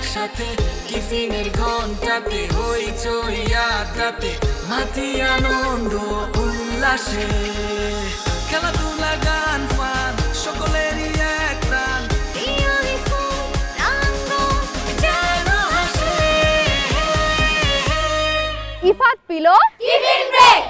একসাথে টিফিনের ঘন্টাতে হইচই আড্ডাতে মাতি আনন্দ উল্লাসে খেলাধুলা গান ফান সকলেরই এক প্রাণ ইফাত পিলো টিফিন ব্রেক।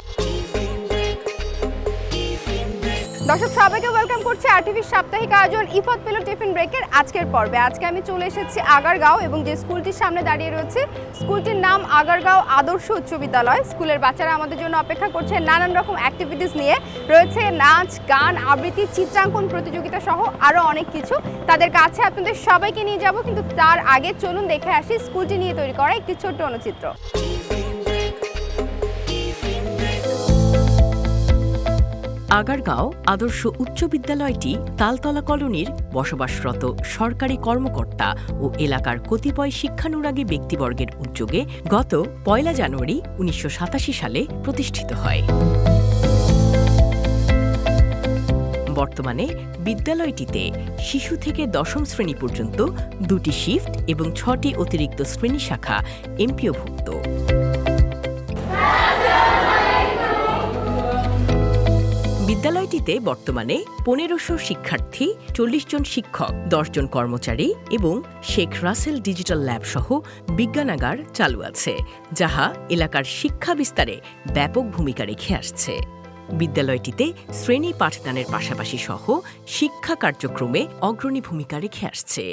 দর্শক সবাইকে ওয়েলকাম করছি আরটিভি সাপ্তাহিক আয়োজন ইফাত পিলো টিফিন ব্রেকের আজকের পর্বে। আজকে আমি চলে এসেছি আগারগাঁও এবং যে স্কুলটির সামনে দাঁড়িয়ে রয়েছে স্কুলটির নাম আগারগাঁও আদর্শ উচ্চ বিদ্যালয়। স্কুলের বাচ্চারা আমাদের জন্য অপেক্ষা করছে নানান রকম অ্যাক্টিভিটিস নিয়ে, রয়েছে নাচ গান আবৃত্তি চিত্রাঙ্কন প্রতিযোগিতা সহ আরও অনেক কিছু। তাদের কাছে আপনাদের সবাইকে নিয়ে যাব, কিন্তু তার আগে চলুন দেখে আসি স্কুলটি নিয়ে তৈরি করা একটি ছোট্ট অনুচিত্র। আগারগাঁও আদর্শ উচ্চ বিদ্যালয়টি তালতলা কলোনির বসবাসরত সরকারি কর্মকর্তা ও এলাকার কতিপয় শিক্ষানুরাগী ব্যক্তিবর্গের উদ্যোগে গত ১ জানুয়ারি ১৯৮৭ সালে প্রতিষ্ঠিত হয়। বর্তমানে বিদ্যালয়টিতে শিশু থেকে দশম শ্রেণী পর্যন্ত ২টি শিফট এবং ৬টি অতিরিক্ত শ্রেণী শাখা এমপিওভুক্ত। বিদ্যালয়টিতে বর্তমানে ১৫০০ শিক্ষার্থী, ৪০ জন শিক্ষক, ১০ জন কর্মচারী এবং শেখ রাসেল ডিজিটাল ল্যাব সহ বিজ্ঞানাগার চালু আছে, যাহা এলাকার শিক্ষা বিস্তারে ব্যাপক ভূমিকা রেখে আসছে। বিদ্যালয়টিতে শ্রেণী পাঠদানের পাশাপাশি সহ শিক্ষা কার্যক্রমে অগ্রণী ভূমিকা রেখে আসছে।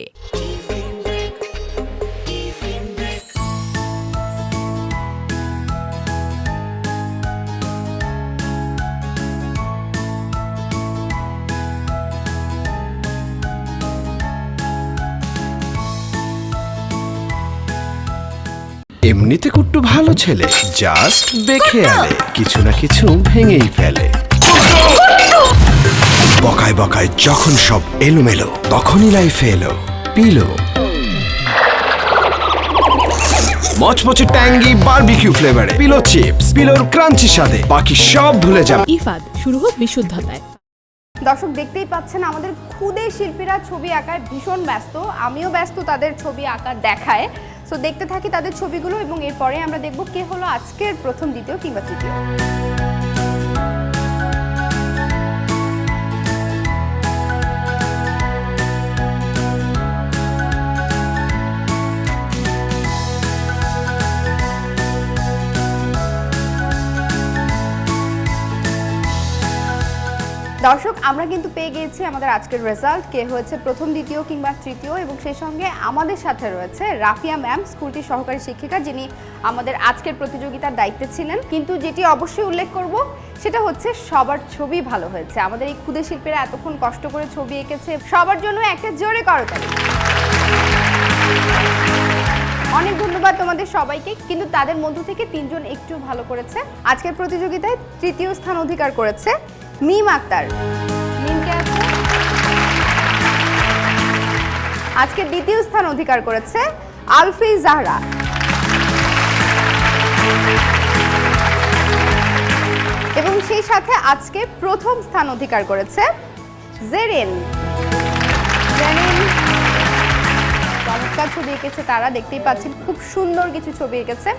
এমনিতে কুট্টু ভালো ছেলে, জাস্ট বেখেয়ালে কিছু না কিছু ভেঙেই ফেলে। বকায় বকায় যখন সব এলোমেলো, তখনই লাইফে এলো পিলো। মচমচে ট্যাঙ্গি বারবিকিউ ফ্লেভারে পিলো চিপস, পিলোর ক্রাঞ্চি স্বাদে বাকি সব ভুলে যাবে। ইফাত শুরু হোক বিশুদ্ধতায়। দর্শক দেখতেই পাচ্ছেন আমাদের ক্ষুদে শিল্পীরা ছবি আঁকায় ভীষণ ব্যস্ত, আমিও ব্যস্ত তাদের ছবি আঁকা দেখায়। সো দেখতে থাকি তাদের ছবিগুলো এবং এরপরে আমরা দেখব কে হলো আজকের প্রথম, দ্বিতীয় কিংবা তৃতীয়। দর্শক আমরা কিন্তু পেয়ে গিয়েছি আমাদের আজকের রেজাল্ট, কে হয়েছে প্রথম, দ্বিতীয় কিংবা তৃতীয়, এবং সেই সঙ্গে আমাদের সাথে রয়েছে রাফিয়া ম্যাম, স্কুলটির সহকারী শিক্ষিকা, যিনি আমাদের আজকের প্রতিযোগিতার দায়িত্বে ছিলেন। কিন্তু যেটি অবশ্যই উল্লেখ করব সেটা হচ্ছে সবার ছবি ভালো হয়েছে। আমাদের এই ক্ষুদে শিল্পীরা এতক্ষণ কষ্ট করে ছবি এঁকেছে, সবার জন্য একটা জোরে করতালি। অনেক ধন্যবাদ তোমাদের সবাইকে। কিন্তু তাদের মধ্য থেকে ৩ জন একটু ভালো করেছে। আজকের প্রতিযোগিতায় তৃতীয় স্থান অধিকার করেছে মিম আক্তার। মিমকে আছে। আজকে দ্বিতীয় স্থান অধিকার করেছে আলফি জাহরা। এবং সেই সাথে আজকে প্রথম স্থান অধিকার করেছে জেরিন। চমৎকার ছবি এঁকেছে তারা, দেখতেই পাচ্ছেন খুব সুন্দর কিছু ছবি এঁকেছে।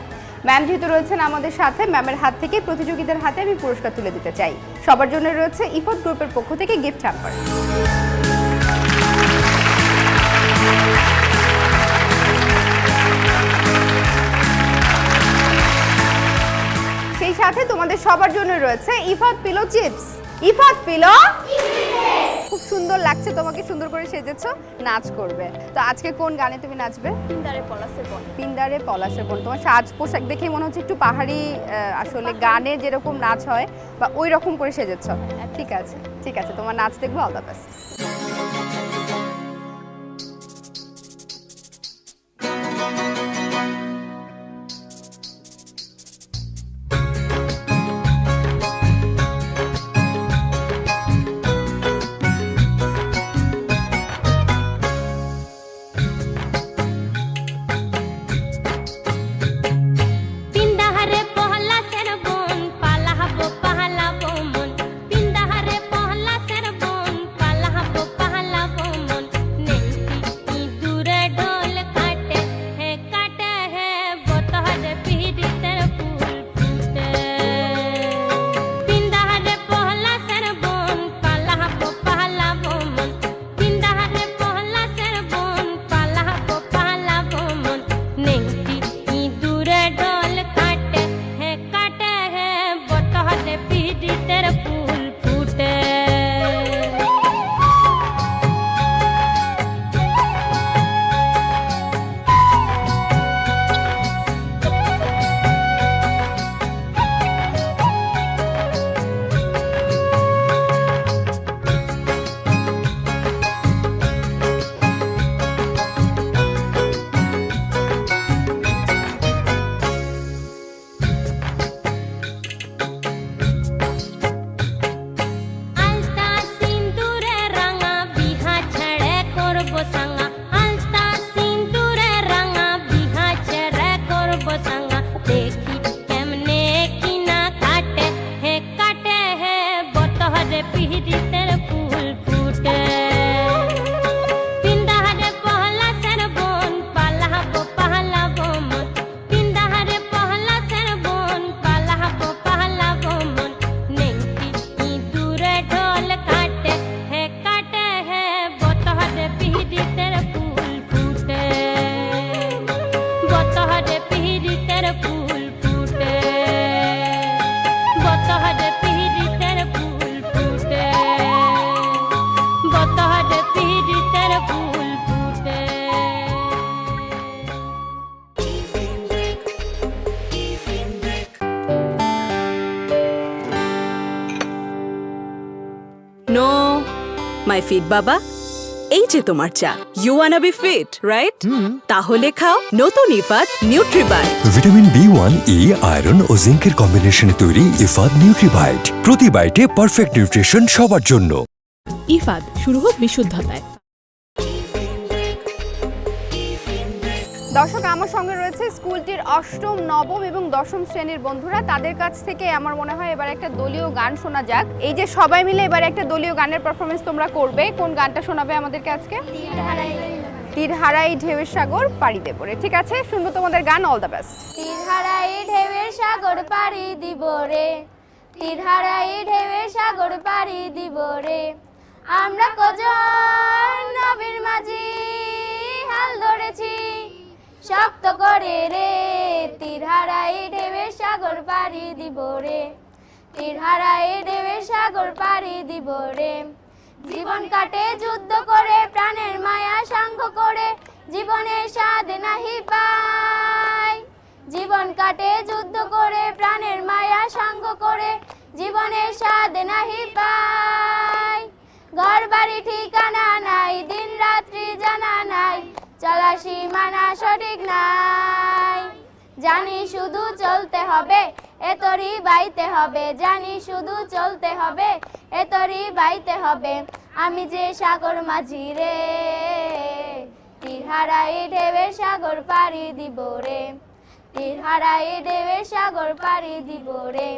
ম্যাম যেহেতু রয়েছেন আমাদের সাথে, ম্যামের হাত থেকে প্রতিযোগিতার হাতে আমি পুরস্কার তুলে দিতে চাই। সবার জন্য রয়েছে ইফাত গ্রুপের পক্ষ থেকে গিফট হ্যাম্পার। সেই সাথে তোমাদের সবার জন্য রয়েছে Ifat pillow chips. Ifad pillow খুব সুন্দর লাগছে তোমাকে, সুন্দর করে সেজেছো, নাচ করবে। তো আজকে কোন গানে তুমি নাচবে? পিন্দারে পলাশের বন। পিন্দারে পলাশের বন। তোমার সাজ পোশাক দেখে মনে হচ্ছে একটু পাহাড়ি, আসলে গানে যেরকম নাচ হয় বা ওই রকম করে সেজেছো। ঠিক আছে ঠিক আছে, তোমার নাচ দেখবো। All the best. পাহালা বমন পিন্দাহারে পহলা সের বন পালা रे पीड़ितर फूल फूटे पिंदा रे पहला सर बोन पहला वो मन पिंदा रे पहला सर बोन पहला वो मन नेंकी दूरे ढोल काटे है बतहरे पीड़ितर फूल फूटे बतहरे पीड़ितर फूल फूटे बतहरे पीड़ितर फूल फूटे बतहरे पीड़ितर फूल फूटे নো মাই ফিট বাবা এই যে তোমার চা you wanna be fit right তাহলে খাও নতুন Ifad Nutribite vitamin B one E iron ও জিঙ্কের কম্বিনেশনে তৈরি ইফাদ নিউট্রিবাইট প্রতি বাইটে পারফেক্ট নিউট্রিশন সবার জন্য। ইফাদ শুরু হোক বিশুদ্ধতায়। দর্শক আমার সঙ্গে রয়েছে স্কুলটির অষ্টম নবম এবং দশম শ্রেণীর বন্ধুরা। তাদের কাছ থেকে আমার মনে হয় এবার একটা দলীয় গান শোনা যাক। এই যে সবাই মিলে এবার একটা দলীয় গানের পারফরমেন্স তোমরা করবে, কোন গানটা শোনাবে আমাদেরকে আজকে? তীর হারাই ঢেউয়ের সাগর পাড়ি দেব রে। ঠিক আছে, শুনবো তোমাদের গান। All the best. তীর হারাই ঢেউয়ের সাগর পাড়ি দিব রে তীর হারাই ঢেউয়ের সাগর পাড়ি দিব রে আমরা কজন নবীর মাঝি হাল ধরেছি শক্ত করে রে তীর হারাই ঢেউয়ের সাগর পাড়ি দিব রে তীর হারাই ঢেউয়ের সাগর পাড়ি দিব রে জীবন কাটে যুদ্ধ করে প্রাণের মায়া সাঙ্গ করে জীবনের স্বাদ নাহি পাই জীবন কাটে যুদ্ধ করে প্রাণের মায়া সাঙ্গ করে জীবনের স্বাদ নাহি পাই ঘর বাড়ি ঠিকানা নাই দিন রাত্রি জানা নাই চলা সীমানা সঠিক নাই জানি শুধু চলতে হবে এতরি বাইতে হবে জানি শুধু চলতে হবে এতরি বাইতে হবে আমি যে সাগর মাঝি রে তীর হারাই ঢেউয়ের সাগর পাড়ি দিব রে তীর হারাই ঢেউয়ের সাগর পাড়ি দিব রে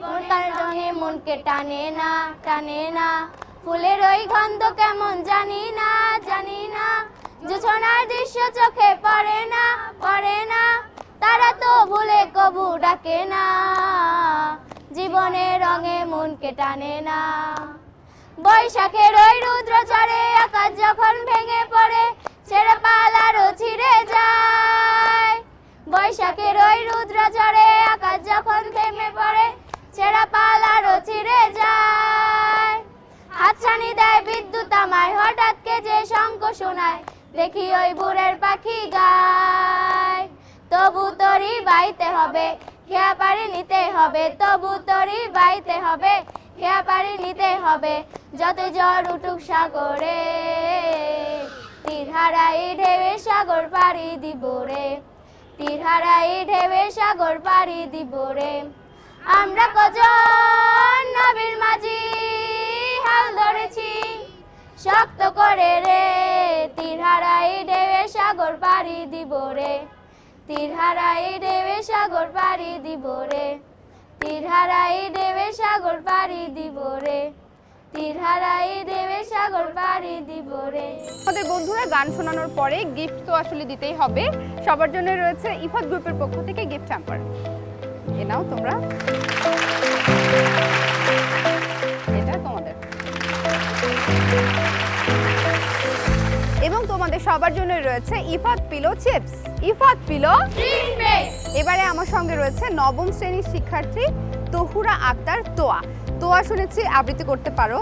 মনকার রঙে মনকে টানে না ফুলের ওই গন্ধ কেমন জানি না জোছনার দৃশ্য চোখে পড়ে না তারা তো ভুলে কবু ডাকে না জীবনের রঙে মনকে টানে না বৈশাখের ওই রুদ্র চড়ে আকাশ যখন ভেঙে পড়ে ছেড়ে পালারও ছিঁড়ে যায় বৈশাখের ওই রুদ্র চড়ে আকাশ যখন থেমে পড়ে ছেঁড়া পালারও ছিঁড়ে যায় হাতছানি দেয় বিদ্যুৎ আমায় হঠাৎ কে যে শঙ্খ শোনায় দেখি ওই ভোরের পাখি গায় তবু তরি বাইতে হবে খেয়া পারি নিতে হবে তবু তরি বাইতে হবে খেয়া পারি নিতে হবে যত ঝড় উঠুক সাগরে তীর হারাই ঢেউয়ের সাগর পাড়ি দিব রে তীর হারাই ঢেউয়ের সাগর পাড়ি দিব রে আমরা কজন নবীর মাঝি হাল ধরেছি শক্ত করে রে তীর হারাই ঢেউয়ের সাগর পাড়ি দিব রে তীর হারাই ঢেউয়ের সাগর পাড়ি দিব রে তীর হারাই ঢেউয়ের সাগর পাড়ি দিব রে তীর হারাই ঢেউয়ের সাগর পাড়ি দিব রে। আমাদের বন্ধুরা গান শোনানোর পরে গিফট তো আসলে দিতেই হবে। সবার জন্য রয়েছে ইফাত গ্রুপের পক্ষ থেকে গিফট হ্যাম্পার। এ নাও তোমরা, এটা তোমাদের এবং তোমাদের সবার জন্য রয়েছে Ifat pillow chips. Ifad pillow এবারে আমার সঙ্গে রয়েছে নবম শ্রেণীর শিক্ষার্থী তহুরা আক্তার তোয়া। তোয়া শুনেছি আবৃত্তি করতে পারো।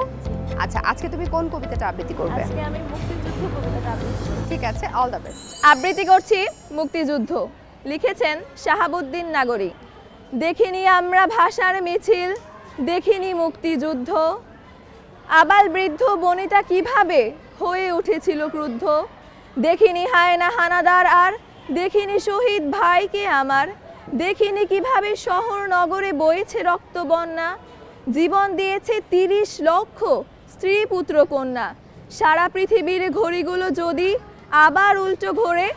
আচ্ছা, আজকে তুমি কোন কবিতাটা আবৃত্তি করবে? আজকে আমি মুক্তিযুদ্ধ কবিতাটা আবৃত্তি করব। ঠিক আছে, অল দ্য বেস্ট। আবৃত্তি করছি মুক্তিযুদ্ধ। লিখেছেন শাহাবুদ্দিন নাগরী। দেখিনি আমরা ভাষার মিছিল, দেখিনি মুক্তিযুদ্ধ, আবাল বৃদ্ধ বনিতা কিভাবে হয়ে উঠেছিল ক্রুদ্ধ, দেখিনি হায়না হানাদার আর দেখিনি শহীদ ভাইকে আমার, দেখিনি কিভাবে শহর নগরে বইছে রক্ত বন্যা, জীবন দিয়েছে ৩০ লক্ষ স্ত্রী পুত্র কন্যা, সারা পৃথিবীর ঘড়িগুলো যদি আবার উল্টো ঘোরে,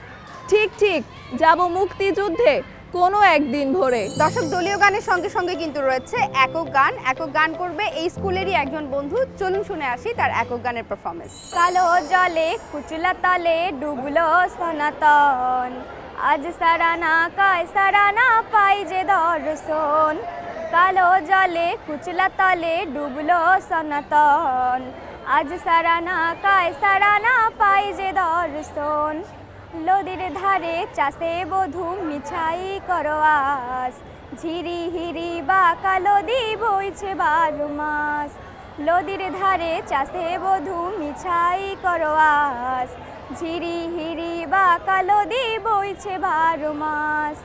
ঠিক ঠিক যাব মুক্তিযুদ্ধে কোনো একদিন ভোরে। দর্শক, দলীয় গানের সঙ্গে সঙ্গে কিন্তু রয়েছে একক গান। একক গান করবে এই স্কুলেরই একজন বন্ধু। চলুন শুনে আসি তার একক গানের পারফরমেন্স। কালো জলে কুচলা তলে ডুবলো সনাতন, আজ সারানা কায় সারানা পাই যে দর্শন। কালো জলে কুচলা তলে ডুবলো সনাতন, আজ সারানা কায় সারানা পাই যে দর্শন। নদীর ধারে চাষে বধূ মিছাই করো আস, ঝিরি হিরি বা কালো দি বইছে 12 মাস। নদীর ধারে চাষে বধূ মিছাই করো আস, ঝিরি হিরি বা কালো দি বইছে 12 মাস।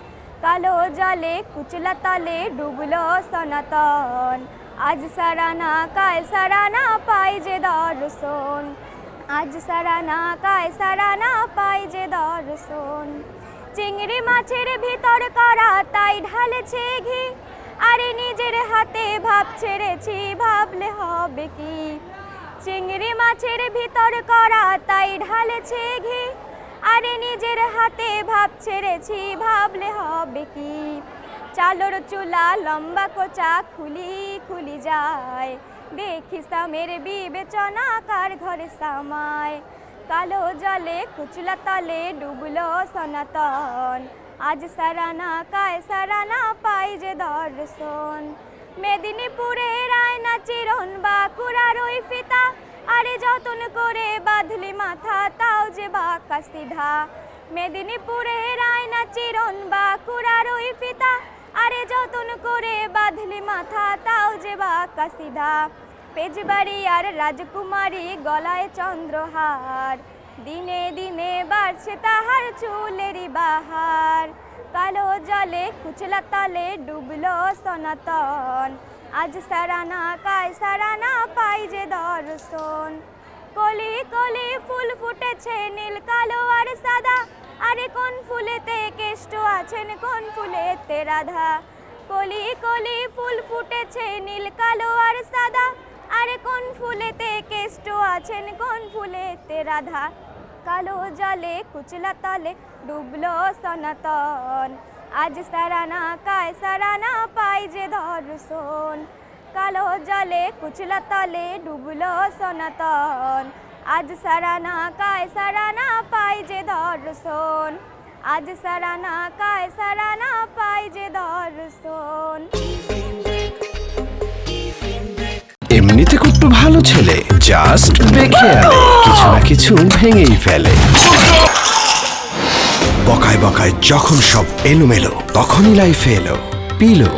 কালো জলে কুচলা তলে ডুবলো সনাতন, আজ সারানা কায় সারানা পাই যে দর্শন। আজ সারানা কায় সারানা পাই যে দর্শন। চিংড়ি মাছের ভিতর করা তাই ঢালেছে ঘি, আরে নিজের হাতে ভাব ছেড়েছি ভাবলে হবে কি। চিংড়ি মাছের ভিতর করা তাই ঢালেছে ঘি, আরে নিজের হাতে ভাব ছেড়েছি ভাবলে হবে কি। চালর চুলা লম্বা কোচা খুলি খুলি যায়, দেখি সামের বিবেচনা কার ঘরে সামায়। কালো জলে কুচলা তলে ডুবলো সনাতন, আজ সারানা কায় সারানা পাই যে দর্শন। মেদিনীপুরের আয়না চিরন বাঁকুড়ার ওই ফিতা, আরে যতন করে বাঁধলি মাথা তাও যে বাঁকা সিধা। মেদিনীপুরের আয়না চিরন বাঁকুড়ার ওই ফিতা, আরে যতন করে বাঁধলি মাথা তাও যে বাঁকা সিধা। পেজবাড়ি আর রাজকুমারী গলায় চন্দ্রহার, দিনে দিনে বাড়ছে তাহার চুলেরই বাহার। কালো জলে কুচলা তলে ডুবলো সনাতন, আজ সারানা কায় সারানা পাই যে দর্শন। কলি কলি ফুল ফুটেছে নীল কালো আর সাদা, আরে কোন ফুলেতে কেষ্ট আছেন কোন ফুলেতে রাধা। কলি কলি ফুল ফুটেছে নীল কালো আর সাদা, আরে কোন ফুলেতে কেষ্ট আছেন কোন ফুলেতে রাধা। কালো জলে কুচলা তলে ডুবলো সনাতন, আজ সারানা কায় সারানা পাই যে দর্শন। কালো জলে কুচলা তলে ডুবলো সনাতন, আজ সারানা কায় সারানা পাই যে দর্শন। আজ সারানা কায় সারানা পাই যে দর্শন। এমনিতে খুব ভালো ছেলে, জাস্ট দেখে আলে কিছু না কিছু ভেঙেই ফেলে। বকায় বকায় যখন সব এলোমেলো, তখনই লাইফে এলো পিলো।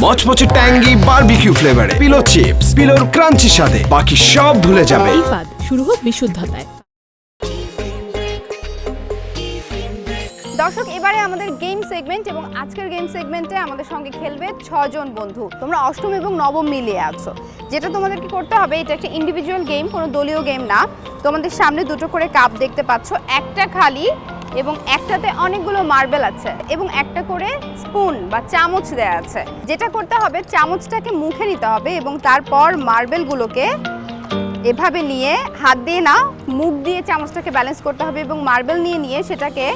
মচমচে ট্যাঙ্গি বারবিকিউ ফ্লেভারে পিলো চিপস, পিলোর ক্রাঞ্চির সাথে বাকি সব ভুলে যাবে। ইফাদ, শুরু হোক বিশুদ্ধতায়। দর্শক, এবারে আমাদের গেম সেগমেন্ট, এবং আজকের গেম সেগমেন্টে আমাদের সঙ্গে খেলবে 6 জন বন্ধু। তোমরা অষ্টম এবং নবম মিলিয়ে আছো। যেটা তোমাদেরকে করতে হবে, এটা একটা ইন্ডিভিজুয়াল গেম, কোনো দলীয় গেম না। তোমাদের সামনে দুটো করে কাপ দেখতে পাচ্ছ, একটা খালি এবং একটাতে অনেকগুলো মার্বেল আছে, এবং একটা করে স্পুন বা চামচ দেয়া আছে। যেটা করতে হবে, চামচটাকে মুখে নিতে হবে এবং তারপর মার্বেলগুলোকে এভাবে নিয়ে হাত দিয়ে না, মুখ দিয়ে চামচটাকে ব্যালেন্স করতে হবে, এবং মার্বেল নিয়ে সেটাকে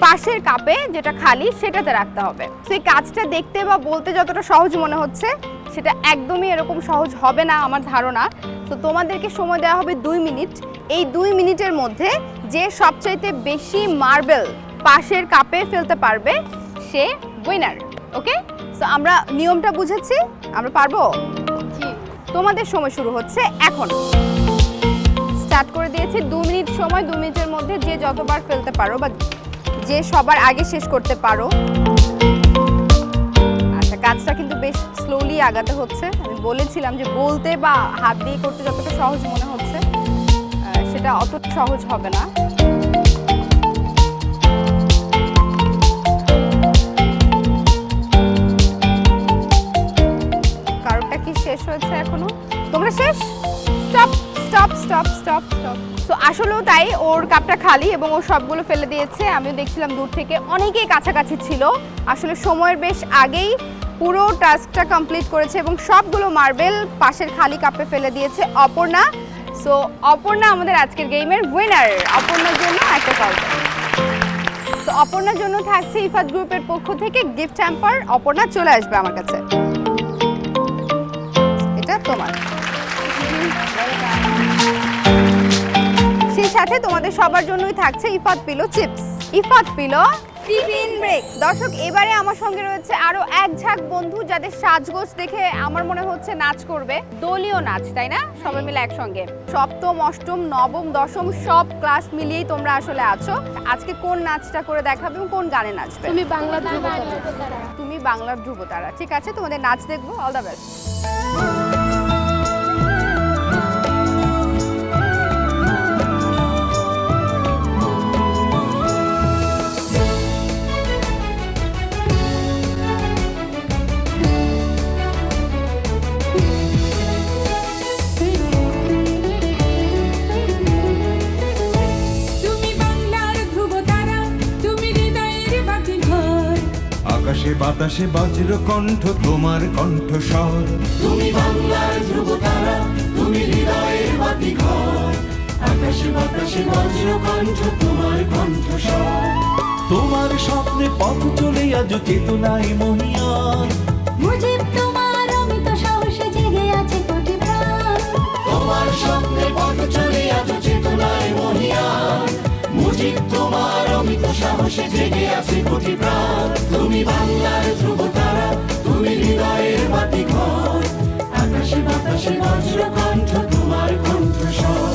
পাশের কাপে যেটা খালি সেটাতে রাখতে হবে। সেই কাজটা দেখতে বা বলতে যতটা সহজ মনে হচ্ছে, সেটা একদমই এরকম সহজ হবে না আমার ধারণা। তো তোমাদেরকে সময় দেওয়া হবে 2 মিনিট। এই 2 মিনিটের মধ্যে যে সবচাইতে বেশি মার্বেল পাশের কাপে ফেলতে পারবে সে উইনার। ওকে, সো আমরা নিয়মটা বুঝেছি, আমরা পারবো? তোমাদের সময় শুরু হচ্ছে এখন। স্টার্ট করে দিয়েছি। 2 মিনিট সময়, 2 মিনিটের মধ্যে যে যতবার ফেলতে পারো বা যে সবার আগে শেষ করতে পারো। আচ্ছা, কাজটা কিন্তু বেশ স্লোলি আগাতে হচ্ছে। আমি বলেছিলাম যে বলতে বা হাত দিয়ে করতে যতটা সহজ মনে হচ্ছে, সেটা অত সহজ হবে না। কারোরটা কি শেষ হয়েছে এখনো? তোমরা শেষ? Stop stop stop stop stop. তো আসলেও তাই, ওর কাপটা খালি এবং ও সবগুলো ফেলে দিয়েছে। আমিও দেখছিলাম দূর থেকে, অনেকেই কাছাকাছি ছিল। আসলে সময়ের বেশ আগেই পুরো টাস্কটা কমপ্লিট করেছে এবং সবগুলো মার্বেল পাশের খালি কাপে ফেলে দিয়েছে অপর্ণা। সো অপর্ণা আমাদের আজকের গেমের উইনার। অপর্ণার জন্য একটা কল। অপর্ণার জন্য থাকছে ইফাত গ্রুপের পক্ষ থেকে গিফট হ্যাম্পার। অপর্ণা চলে আসবে আমার কাছে, এটা তোমার। সেই সাথে তোমাদের সবার জন্যই থাকছে Ifad pillow chips. Ifad pillow tiffin break. দর্শক, এবারে আমার সঙ্গে রয়েছে আরো এক ঝাঁক বন্ধু যাদের সাজগোজ দেখে আমার মনে হচ্ছে নাচ করবে, দলীয় নাচ, তাই না? সবাই মিলে একসঙ্গে। সপ্তম, অষ্টম, নবম, দশম সব ক্লাস মিলিয়েই তোমরা আসলে আছো। আজকে কোন নাচটা করে দেখাবে এবং কোন গানে নাচবে? তুমি বাংলার ধ্রুবতারা। তুমি বাংলার ধ্রুবতারা। ঠিক আছে, তোমাদের নাচ দেখবো। All the best. আকাশে বাতাসে বজ্র কণ্ঠ তোমার কণ্ঠস্বর। তুমি বাংলার ধ্রুবতারা, তুমি হৃদয়ের বাতিঘর। আকাশে বাতাসে বজ্র কণ্ঠ তোমার কণ্ঠস্বর। তোমার স্বপ্নে পথ চলে আজ চেতনায় মহিয়ান। মুজিব তোমার অমিত সাহসে জেগে আছে কোটি প্রাণ। তোমার স্বপ্নে পথ চলে আজ চেতনায় মহিয়ান। মুজিব তোমার অমিত সাহসে জেগে আছে কোটি প্রাণ। তুমি বাংলার ধ্রুবতারা, তুমি হৃদয়ের বাতিঘর। আকাশে বাতাসে বজ্র কণ্ঠ তোমার কণ্ঠস্বর।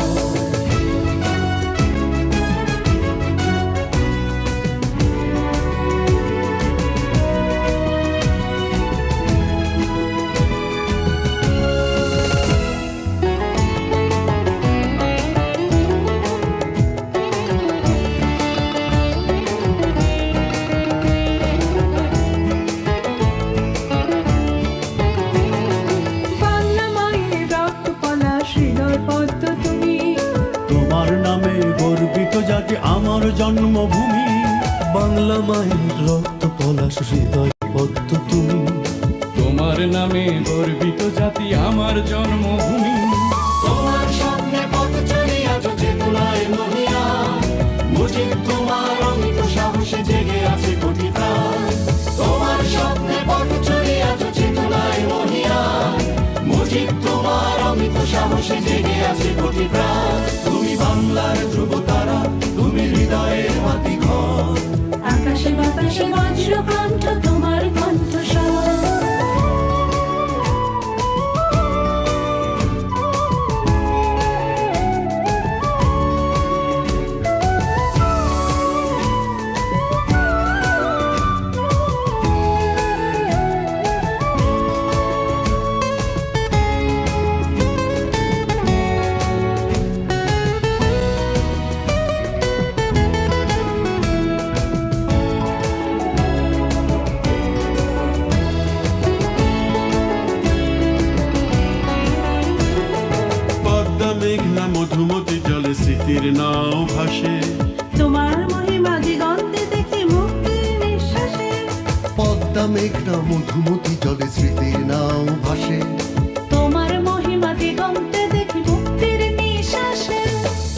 আমার জন্মভূমি বাংলা মায়ের রক্ত পলাশ হৃদয় পদ্ম তুমি। তোমার নামে গর্বিত জাতি আমার জন্মভূমি। তোমার স্বপ্নে পথ চলে আজ চেতনায় মহিয়ান। মুজিব তোমার অমিত সাহসে জেগে আছে কোটি প্রাণ। তোমার স্বপ্নে পথ চলে আজ চেতনায় মহিয়ান। মুজিব তোমার অমিত সাহসে জেগে আছে কোটি প্রাণ। তুমি বাংলার ধ্রুবতারা, তুমি হৃদয়ের বাতিঘর। আকাশে বাতাসে বজ্র কণ্ঠ তোমার কণ্ঠস্বর। মধুমতি জলে স্মৃতির নাও ভাসে। তোমার মহিমা দিগন্তে দেখি মুক্তির নিঃশ্বাসে। পদ্মা মেঘনা মধুমতি জলে স্মৃতির নাও ভাসে। তোমার মহিমা দিগন্তে দেখি মুক্তির নিঃশ্বাসে।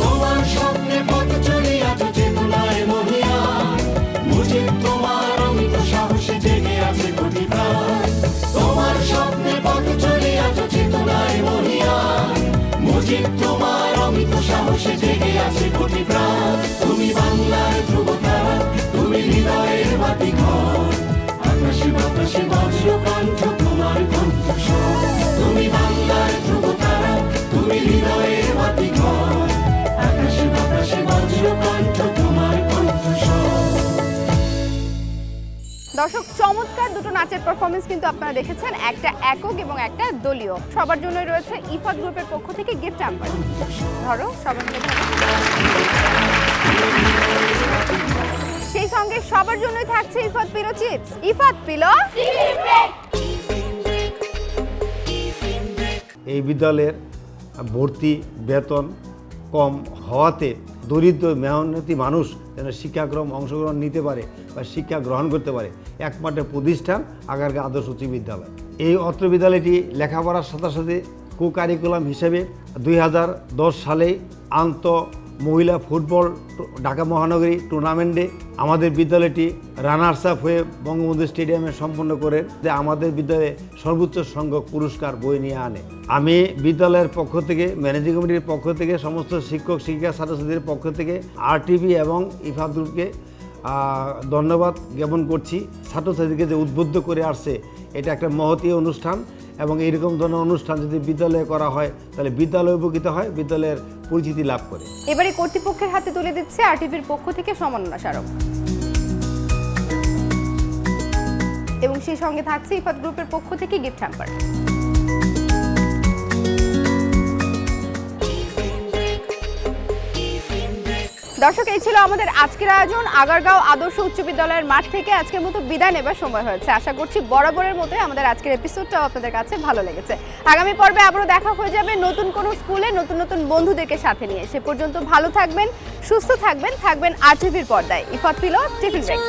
তোমার স্বপ্নে পথ চলে আজ চেতনায় মহিয়ান। মুজিব তোমার অমিত সাহসে জেগে আছে কোটি প্রাণ। তোমার স্বপ্নে পথ চলে আজ চেতনায় মহিয়ান। মুজিব তোমার অমিত সাহসে জেগে আছে কোটি প্রাণ। তুমি বাংলার ধ্রুবতারা, তুমি হৃদয়ের বাতিঘর। আকাশে বাতাসে বজ্র কণ্ঠ তোমার কণ্ঠস্বর। তুমি বাংলার ধ্রুবতারা, তুমি হৃদয়ের বাতিঘর। আকাশে বাতাসে বজ্র কণ্ঠ তোমার কণ্ঠস্বর। দর্শক, চমৎকার দুটো নাচের পারফরমেন্স কিন্তু আপনারা দেখেছেন, একটা একক এবং একটা দলীয়। সবার জন্য রয়েছে ইফাত গ্রুপের পক্ষ থেকে গিফট হ্যাম্পার। ধরো, সবার জন্য ধরো। সেই সঙ্গে সবার জন্যই থাকছে Ifad pillow chips. Ifad pillow এই বিদ্যালয়ের ভর্তি বেতন কম হওয়াতে দরিদ্র মেহনতি মানুষ যেন শিক্ষাক্রম অংশগ্রহণ নিতে পারে বা শিক্ষা গ্রহণ করতে পারে, একমাত্র প্রতিষ্ঠান আগারগাঁও আদর্শ উচ্চ বিদ্যালয়। এই অত্র বিদ্যালয়টি লেখাপড়ার সাথে সাথে কো কারিকুলাম হিসেবে 2010 সালেই মহিলা ফুটবল ঢাকা মহানগরী টুর্নামেন্টে আমাদের বিদ্যালয়টি রানার্স আপ হয়ে বঙ্গবন্ধু স্টেডিয়ামে সম্পন্ন করে আমাদের বিদ্যালয়ে সর্বোচ্চ সংখ্যক পুরস্কার বয়ে নিয়ে আনে। আমি বিদ্যালয়ের পক্ষ থেকে, ম্যানেজিং কমিটির পক্ষ থেকে, সমস্ত শিক্ষক শিক্ষিকা ছাত্রছাত্রীদের পক্ষ থেকে আরটিভি এবং ইফাত গ্রুপকে ধন্যবাদ জ্ঞাপন করছি। ছাত্রছাত্রীকে যে উদ্বুদ্ধ করে আসছে, এটা একটা মহতী অনুষ্ঠান এবং এইরকম ধরনের অনুষ্ঠান যদি বিদ্যালয়ে করা হয় তাহলে বিদ্যালয় উপকৃত হয়, বিদ্যালয়ের পরিচিতি লাভ করে। এবারে কর্তৃপক্ষের হাতে তুলে দিচ্ছে আরটিভির পক্ষ থেকে সম্মাননা স্মারক এবং সেই সঙ্গে থাকছে ইফাত গ্রুপের পক্ষ থেকে গিফট হ্যাম্পার। দর্শক, এই ছিল আমাদের আজকের আয়োজন। আগারগাঁও আদর্শ উচ্চ বিদ্যালয়ের মাঠ থেকে আজকের মতো বিদায় নেবার সময় হয়েছে। আশা করছি বরাবরের মতোই আমাদের আজকের এপিসোডটাও আপনাদের কাছে ভালো লেগেছে। আগামী পর্বে আবারও দেখা হয়ে যাবে নতুন কোনো স্কুলে নতুন নতুন বন্ধুদেরকে সাথে নিয়ে। সে পর্যন্ত ভালো থাকবেন, সুস্থ থাকবেন, থাকবেন আরটিভির পর্দায়। Ifad pillow tiffin break.